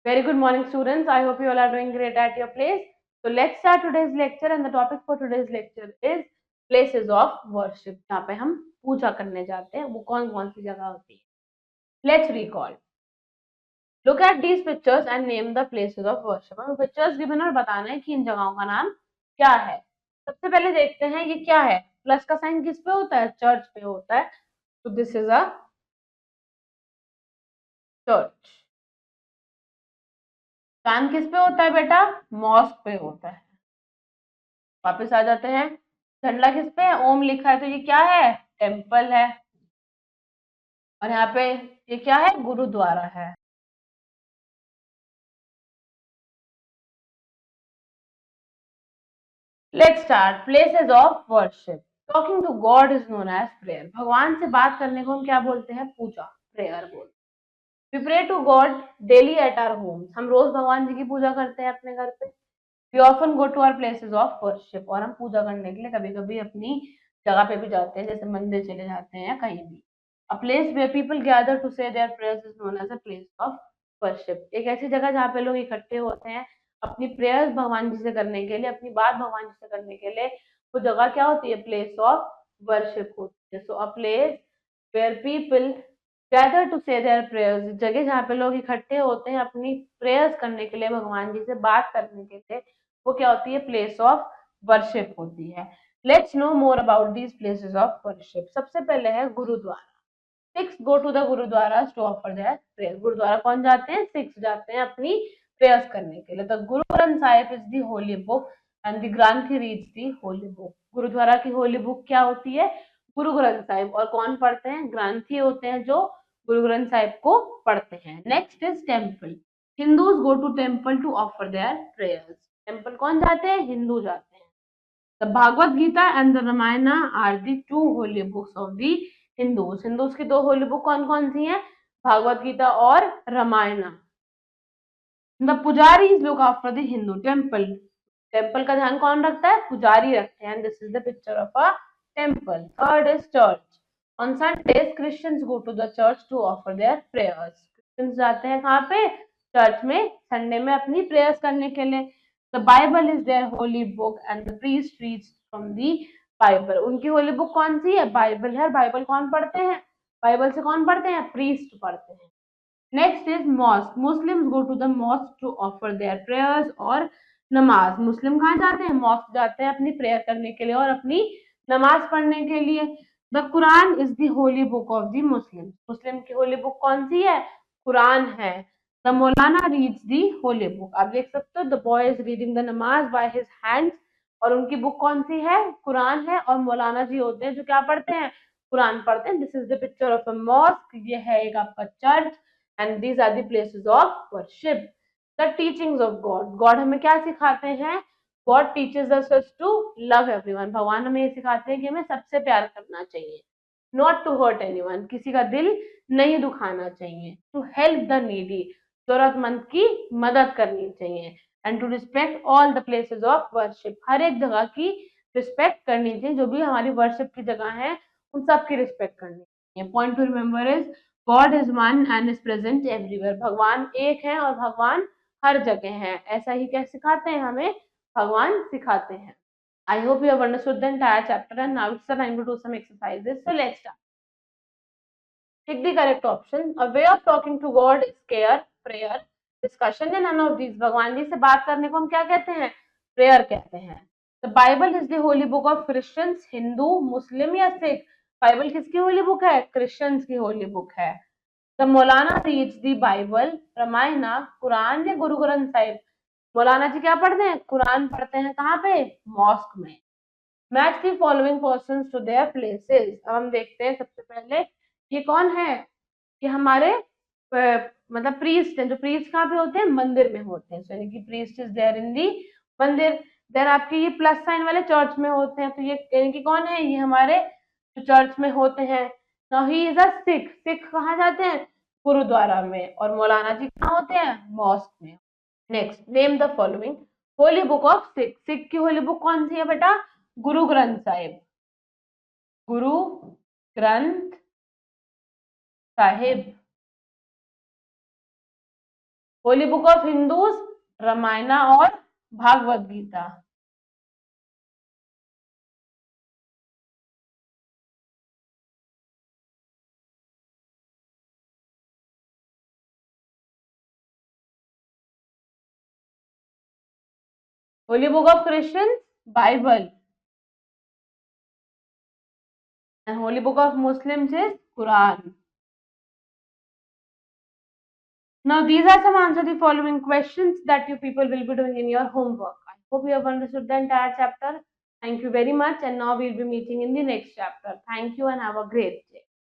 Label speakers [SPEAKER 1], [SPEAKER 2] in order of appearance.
[SPEAKER 1] Very good morning, students. I hope you all are doing great at your place. So let's start today's lecture, and the topic for today's lecture is places of worship. यहाँ पे हम पूजा करने जाते हैं, वो कौन कौन सी जगह होती है. Let's recall. Look at these pictures and name the places of worship. हमें pictures given और बताना है कि इन जगहों का नाम क्या है. सबसे पहले देखते हैं ये क्या है. प्लस का साइन किस पे होता है? चर्च पे होता है. So this is a church. Sign किस पे होता है बेटा? मॉस्क पे होता है. वापस आ जाते हैं. झंडा किस पे है? ओम लिखा है, तो ये क्या है? टेम्पल है. और यहाँ पे ये क्या है? गुरुद्वारा है. Let's start. Places of worship. Talking to God is known as prayer. भगवान से बात करने को हम क्या बोलते हैं? पूजा, प्रेयर बोलते हैं. We pray to God daily at our home. हम रोज भगवान जी की पूजा करते हैं अपने घर पे. We often go to our places of worship. और हम पूजा करने के लिए कभी कभी अपनी जगह पे भी जाते हैं, जैसे मंदिर चले जाते हैं या कहीं भी. A place where people gather to say their prayers is known as a place of worship. एक ऐसी जगह जहाँ पे लोग इकट्ठे होते हैं अपनी प्रेयर्स भगवान जी से करने के लिए, अपनी बात भगवान जी से करने के लिए. वो जगह क्या होती है? प्लेस ऑफ वर्शिप होती है. So a place where people gather to say their prayers. जगह जहाँ पे लोग इकट्ठे होते हैं अपनी प्रेयर्स करने के लिए, भगवान जी से बात करने के लिए, वो क्या होती है? प्लेस ऑफ वर्शिप होती है. Let's know more about these places of worship. सबसे पहले है gurdwara. Sikhs go to the gurdwara to offer their prayer. Gurdwara कौन जाते हैं? सिक्स जाते हैं अपनी प्रेयर्स करने के लिए. The Guru Granth Sahib is the holy book and the granthi reads the holy book. Gurdwara की होली बुक क्या होती है? गुरु ग्रंथ साहिब. और कौन पढ़ते हैं? ग्रंथी होते हैं जो गुरु ग्रंथ साहिब को पढ़ते हैं. Next is temple. Hindus go to temple to offer their prayers. Temple कौन जाते हैं? हिंदू जाते हैं. The Bhagavad Gita and the Ramayana are the two holy books of the Hindus. Hindus की दो होली बुक कौन कौन सी हैं? भागवत गीता और Ramayana. The pujaris look after the Hindu temple. Temple का ध्यान कौन रखता है? पुजारी रखते हैं. This is the picture of a temple. Third is church. On Sundays Christians go to the church to offer their prayers. Christians जाते हैं कहाँ पे? चर्च में, संडे में अपनी प्रेयर्स करने के लिए. The Bible is their holy book and the priest reads from the Bible. उनकी होली बुक कौन सी है? बाइबल है. बाइबल कौन पढ़ते हैं? बाइबल से कौन पढ़ते हैं? प्रीस्ट पढ़ते हैं. Next is mosque. Muslims go to the mosque to offer their prayers और नमाज. मुस्लिम कहाँ जाते हैं? मॉस्क जाते हैं अपनी प्रेयर करने के लिए और अपनी नमाज पढ़ने के लिए. The Quran is the holy book of the Muslim. Muslim की होली बुक कौन सी है? कुरान है. The Maulana reads the Holi book. आप देख सकते हो the boy is reading the नमाज बाय हिज हैंड्स. और उनकी बुक कौन सी है? कुरान है. और मौलाना जी होते हैं जो क्या पढ़ते हैं? कुरान पढ़ते हैं. This is the picture of a mosque. ये है एक आपका church. And these are the places of worship. The teachings of God. God हमें क्या सिखाते हैं? God teaches us to love everyone. भगवान हमें ये सिखाते हैं कि हमें सबसे प्यार करना चाहिए. Not to hurt anyone. किसी का दिल नहीं दुखाना चाहिए. To help the needy. जरूरतमंद की मदद करनी चाहिए. And to respect all the places of worship. हर एक जगह की रिस्पेक्ट करनी चाहिए. जो भी हमारी वर्शिप की जगह है उन सब की रिस्पेक्ट करनी चाहिए. Point two remember is God is one and is present everywhere. भगवान एक है और भगवान हर जगह है. ऐसा ही क्या सिखाते हैं हमें? भगवान सिखाते हैं. I hope you have understood the entire chapter, and now it's the time to do some exercises. So let's start. Pick the correct option. A way of talking to God is care, prayer, discussion, and none of these. भगवान जी से बात करने को हम क्या कहते हैं? Prayer कहते हैं. The Bible is the holy book of Christians, Hindu, मुस्लिम या सिख. बाइबल किसकी होली बुक है? क्रिश्चियंस की होली बुक है. The Maulana reads the Bible, Ramayan, Quran या गुरु ग्रंथ साहिब. मौलाना जी क्या पढ़ते हैं? कुरान पढ़ते हैं. कहाँ पे? मॉस्क में. Match the following persons to their places. अब हम देखते हैं सबसे पहले ये कौन है? ये हमारे मतलब प्रीस्ट है. जो प्रीस्ट कहाँ पे होते हैं? मंदिर में होते हैं. यानी कि प्रीस्ट इज देयर इन दी मंदिर. देन आपके ये प्लस साइन वाले चर्च में होते हैं. तो ये यानी कि कौन है? ये हमारे जो चर्च में होते हैं. Now he is a Sikh. Sikh कहाँ जाते हैं? गुरुद्वारा में. और मौलाना जी कहाँ होते हैं? मॉस्क में. Next, name the following Holi book of Sikh. Sikh की होली बुक कौन सी है बेटा? गुरु Granth Sahib. Guru Granth Sahib. Holy book of Hindus, Ramayana और Bhagavad Gita. Holy book of Christians, Bible. And holy book of Muslims is Quran. Now, these are some answer the following questions that you people will be doing in your homework. I hope you have understood the entire chapter. Thank you very much. And now we'll be meeting in the next chapter. Thank you and have a great day.